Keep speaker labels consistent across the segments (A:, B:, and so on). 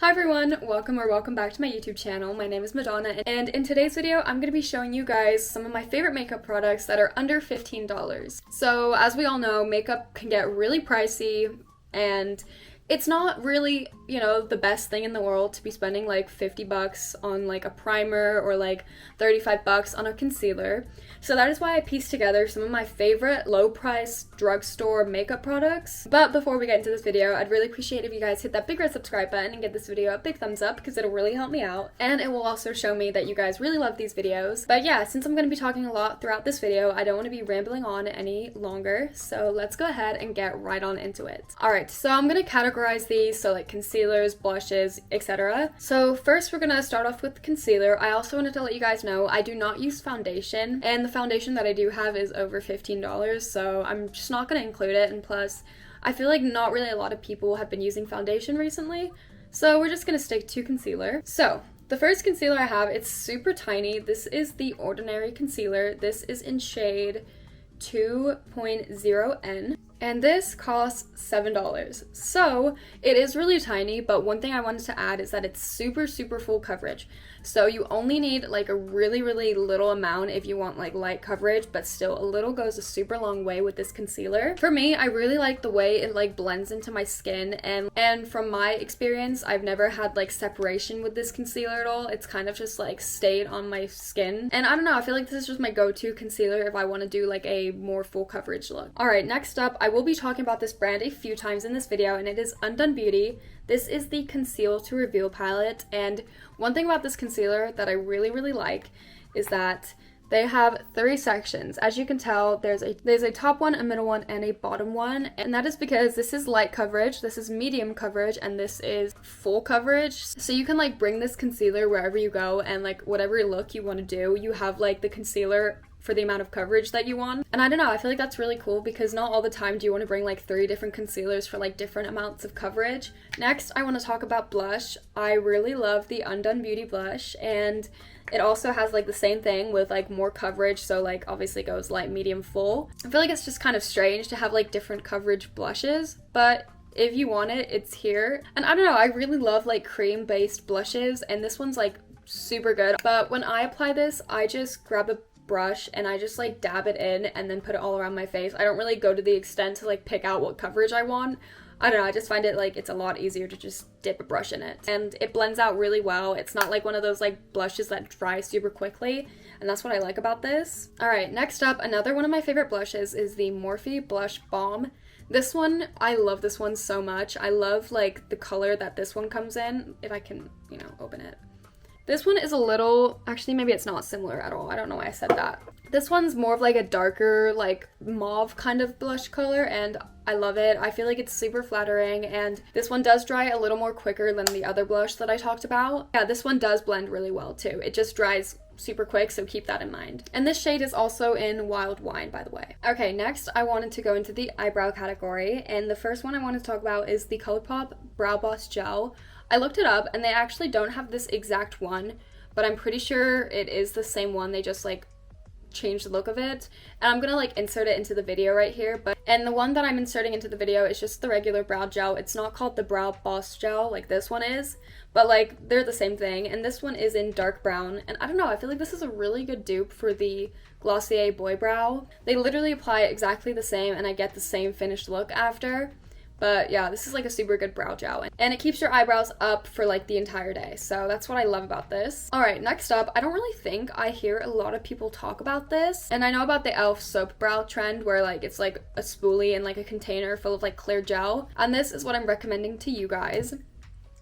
A: Hi everyone, welcome back to my YouTube channel. My name is Madonna, and in today's video I'm going to be showing you guys some of my favorite makeup products that are under $15. So as we all know, makeup can get really pricey, and it's not really, the best thing in the world to be spending like 50 bucks on like a primer or like 35 bucks on a concealer. So that is why I pieced together some of my favorite low price drugstore makeup products. But before we get into this video, I'd really appreciate if you guys hit that big red subscribe button and give this video a big thumbs up because it'll really help me out. And it will also show me that you guys really love these videos. But yeah, since I'm going to be talking a lot throughout this video, I don't want to be rambling on any longer. So let's go ahead and get right on into it. Alright, so I'm going to categorize these, so like concealers, blushes, etc. So first we're going to start off with concealer. I also wanted to let you guys know I do not use foundation, and the foundation that I do have is over $15, so I'm just not going to include it, and plus I feel like not really a lot of people have been using foundation recently, so we're just going to stick to concealer. So the first concealer I have, it's super tiny. This is the Ordinary concealer. This is in shade 2.0N. And this costs $7. So it is really tiny, but one thing I wanted to add is that it's super full coverage. So you only need like a really little amount if you want like light coverage, but still a little goes a super long way with this concealer. For me, I really like the way it like blends into my skin, and from my experience, I've never had like separation with this concealer at all. It's kind of just like stayed on my skin. And I don't know, I feel like this is just my go-to concealer if I want to do like a more full coverage look. Alright, next up, I will be talking about this brand a few times in this video, and it is Undone Beauty. This is the Conceal to Reveal palette, and one thing about this concealer that I really like is that they have 3 sections. As you can tell, there's a top one, a middle one, and a bottom one, and that is because this is light coverage, this is medium coverage, and this is full coverage. So you can like bring this concealer wherever you go, and like whatever look you want to do, you have like the concealer for the amount of coverage that you want. And I don't know, I feel like that's really cool because not all the time do you want to bring like 3 different concealers for like different amounts of coverage. Next, I want to talk about blush. I really love the Undone Beauty blush, and it also has like the same thing with like more coverage, so like obviously goes light, medium, full. I feel like it's just kind of strange to have like different coverage blushes, but if you want it, it's here. And I don't know, I really love like cream based blushes, and this one's like super good. But when I apply this, I just grab a brush and I just like dab it in and then put it all around my face. I don't really go to the extent to like pick out what coverage I want. I don't know, I just find it like it's a lot easier to just dip a brush in it, and it blends out really well. It's not like one of those like blushes that dry super quickly, and that's what I like about this. Alright, next up, another one of my favorite blushes is the Morphe Blush Balm. This one, I love this one so much. I love like the color that this one comes in, if I can, open it. This one is a little, actually maybe it's not similar at all. I don't know why I said that. This one's more of like a darker, like mauve kind of blush color, and I love it. I feel like it's super flattering, and this one does dry a little more quicker than the other blush that I talked about. Yeah, this one does blend really well too. It just dries super quick, so keep that in mind. And this shade is also in Wild Wine, by the way. Okay, next I wanted to go into the eyebrow category, and the first one I want to talk about is the ColourPop Brow Boss Gel. I looked it up, and they actually don't have this exact one, but I'm pretty sure it is the same one. They just like changed the look of it, and I'm gonna like insert it into the video right here. And the one that I'm inserting into the video is just the regular brow gel. It's not called the Brow Boss Gel like this one is, but like they're the same thing. And this one is in dark brown, and I don't know, I feel like this is a really good dupe for the Glossier Boy Brow. They literally apply it exactly the same, and I get the same finished look after. But yeah, this is like a super good brow gel, and it keeps your eyebrows up for like the entire day, so that's what I love about this. Alright, next up, I don't really think I hear a lot of people talk about this, and I know about the e.l.f. soap brow trend where like it's like a spoolie in like a container full of like clear gel, and this is what I'm recommending to you guys.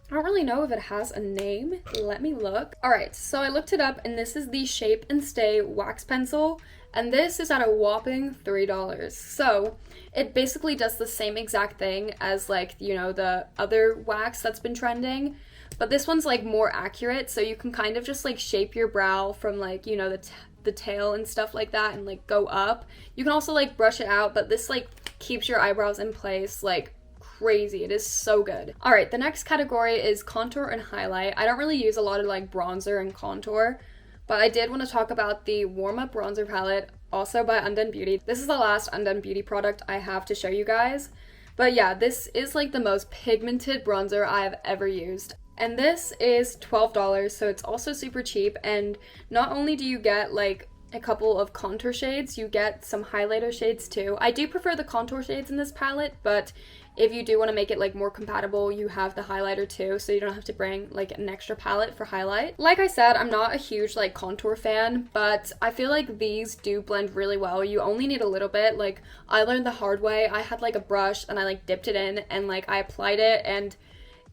A: I don't really know if it has a name. Let me look. Alright, so I looked it up, and this is the Shape and Stay Wax Pencil, and this is at a whopping $3. So it basically does the same exact thing as like, the other wax that's been trending, but this one's like more accurate, so you can kind of just like shape your brow from like, the tail and stuff like that, and like go up. You can also like brush it out, but this like keeps your eyebrows in place like crazy. It is so good. Alright, the next category is contour and highlight. I don't really use a lot of like bronzer and contour, but I did want to talk about the Warm Up Bronzer Palette, also by Undone Beauty. This is the last Undone Beauty product I have to show you guys. But yeah, this is like the most pigmented bronzer I have ever used. And this is $12, so it's also super cheap. And not only do you get like a couple of contour shades, you get some highlighter shades too. I do prefer the contour shades in this palette, but if you do want to make it like more compatible, you have the highlighter too, so you don't have to bring like an extra palette for highlight. Like I said, I'm not a huge like contour fan, but I feel like these do blend really well. You only need a little bit. Like, I learned the hard way. I had like a brush and I like dipped it in and like I applied it, and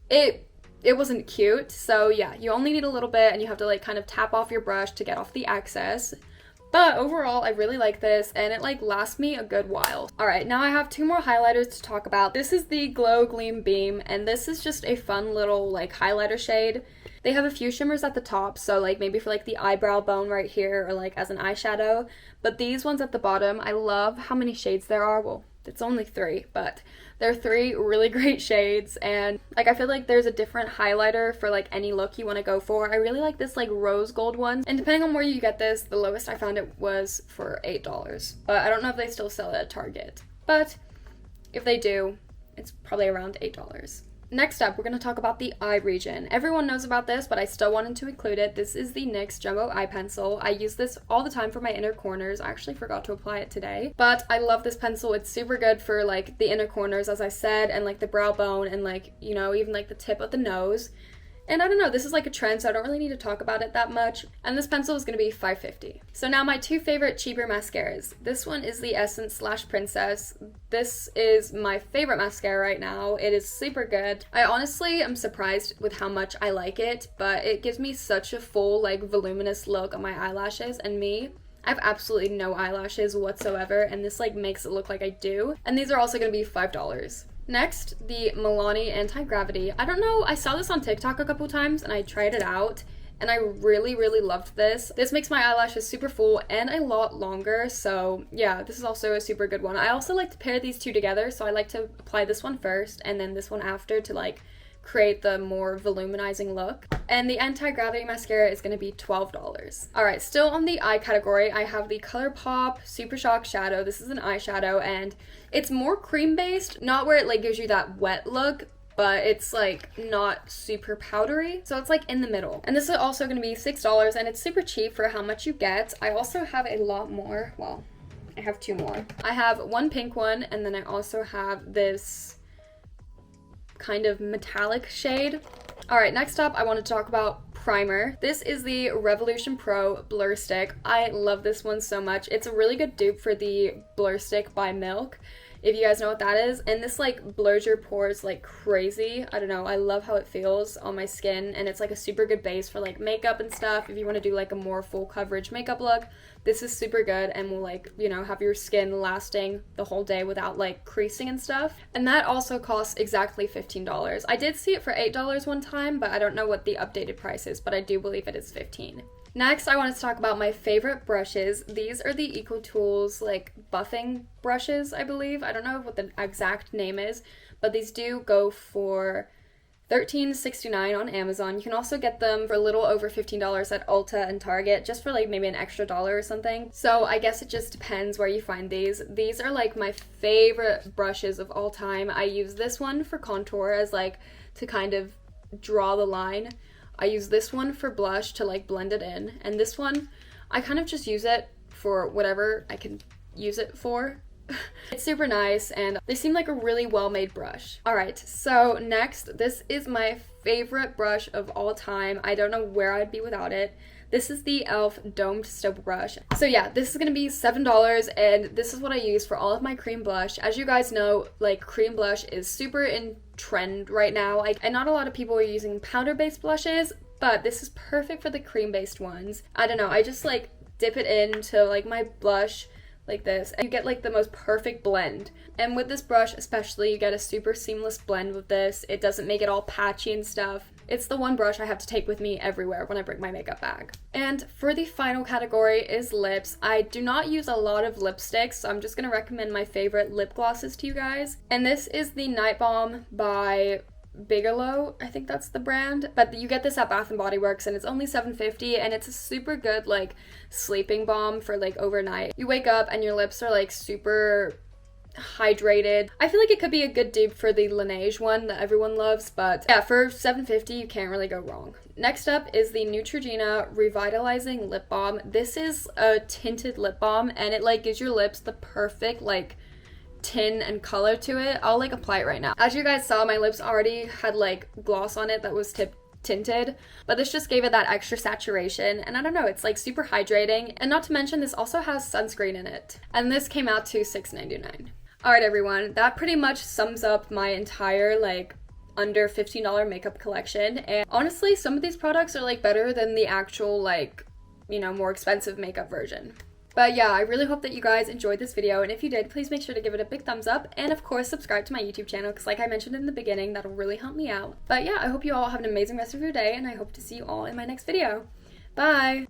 A: it wasn't cute. So yeah, you only need a little bit, and you have to like kind of tap off your brush to get off the excess. But overall, I really like this, and it like lasts me a good while. All right, now I have two more highlighters to talk about. This is the Glow Gleam Beam, and this is just a fun little like highlighter shade. They have a few shimmers at the top, so like maybe for like the eyebrow bone right here, or like as an eyeshadow. But these ones at the bottom, I love how many shades there are. Well, it's only 3, but they're 3 really great shades, and like I feel like there's a different highlighter for like any look you want to go for. I really like this like rose gold one, and depending on where you get this, the lowest I found it was for $8, but I don't know if they still sell it at Target, but if they do, it's probably around $8. Next up, we're going to talk about the eye region. Everyone knows about this, but I still wanted to include it. This is the NYX Jumbo Eye Pencil. I use this all the time for my inner corners. I actually forgot to apply it today, but I love this pencil. It's super good for like the inner corners, as I said, and like the brow bone, and like, you know, even like the tip of the nose. And I don't know, this is like a trend, so I don't really need to talk about it that much. And this pencil is going to be $5.50. So now my 2 favorite cheaper mascaras. This one is the Essence / Princess. This is my favorite mascara right now. It is super good. I honestly am surprised with how much I like it, but it gives me such a full, like, voluminous look on my eyelashes, and I have absolutely no eyelashes whatsoever, and this like makes it look like I do. And these are also going to be $5. Next, the Milani Anti-Gravity. I don't know, I saw this on TikTok a couple times and I tried it out, and I really, really loved this. This makes my eyelashes super full and a lot longer, so yeah, this is also a super good one. I also like to pair these two together, so I like to apply this one first and then this one after to like create the more voluminizing look. And the Anti-Gravity mascara is going to be $12. Alright, still on the eye category, I have the ColourPop Super Shock Shadow. This is an eyeshadow, and it's more cream based, not where it like gives you that wet look, but it's like not super powdery, so it's like in the middle. And this is also going to be $6, and it's super cheap for how much you get. I also have a lot more. Well, I have 2 more. I have one pink one, and then I also have this kind of metallic shade. Alright, next up I want to talk about primer. This is the Revolution Pro Blur Stick. I love this one so much. It's a really good dupe for the Blur Stick by Milk, if you guys know what that is. And this like blurs your pores like crazy. I don't know, I love how it feels on my skin, and it's like a super good base for like makeup and stuff. If you want to do like a more full coverage makeup look, this is super good and will like, you know, have your skin lasting the whole day without like creasing and stuff. And that also costs exactly $15. I did see it for $8 one time, but I don't know what the updated price is, but I do believe it is $15. Next, I wanted to talk about my favorite brushes. These are the EcoTools like buffing brushes, I believe. I don't know what the exact name is, but these do go for $13.69 on Amazon. You can also get them for a little over $15 at Ulta and Target, just for like maybe an extra $1 or something. So I guess it just depends where you find these. These are like my favorite brushes of all time. I use this one for contour as like to kind of draw the line. I use this one for blush to like blend it in, and this one I kind of just use it for whatever I can use it for. It's super nice, and they seem like a really well-made brush. Alright, so next, this is my favorite brush of all time. I don't know where I'd be without it. This is the e.l.f. Domed Stipple Brush. So yeah, this is gonna be $7, and this is what I use for all of my cream blush. As you guys know, like, cream blush is super in trend right now, and not a lot of people are using powder-based blushes, but this is perfect for the cream-based ones. I don't know, I just like dip it into like my blush like this, and you get like the most perfect blend. And with this brush especially, you get a super seamless blend with this. It doesn't make it all patchy and stuff. It's the one brush I have to take with me everywhere when I bring my makeup bag. And for the final category is lips. I do not use a lot of lipsticks, so I'm just going to recommend my favorite lip glosses to you guys. And this is the Night Balm by Bigelow, I think that's the brand, but you get this at Bath & Body Works, and it's only $7.50, and it's a super good like sleeping balm for like overnight. You wake up and your lips are like super hydrated. I feel like it could be a good dupe for the Laneige one that everyone loves, but yeah, for $7.50 you can't really go wrong. Next up is the Neutrogena Revitalizing Lip Balm. This is a tinted lip balm, and it like gives your lips the perfect like tin and color to it. I'll like apply it right now. As you guys saw, my lips already had like gloss on it that was tinted, but this just gave it that extra saturation, and I don't know, it's like super hydrating. And not to mention, this also has sunscreen in it, and this came out to $6.99. Alright everyone, that pretty much sums up my entire like under $15 makeup collection, and honestly some of these products are like better than the actual like, you know, more expensive makeup version. But yeah, I really hope that you guys enjoyed this video, and if you did, please make sure to give it a big thumbs up, and of course subscribe to my YouTube channel, because like I mentioned in the beginning, that'll really help me out. But yeah, I hope you all have an amazing rest of your day, and I hope to see you all in my next video. Bye!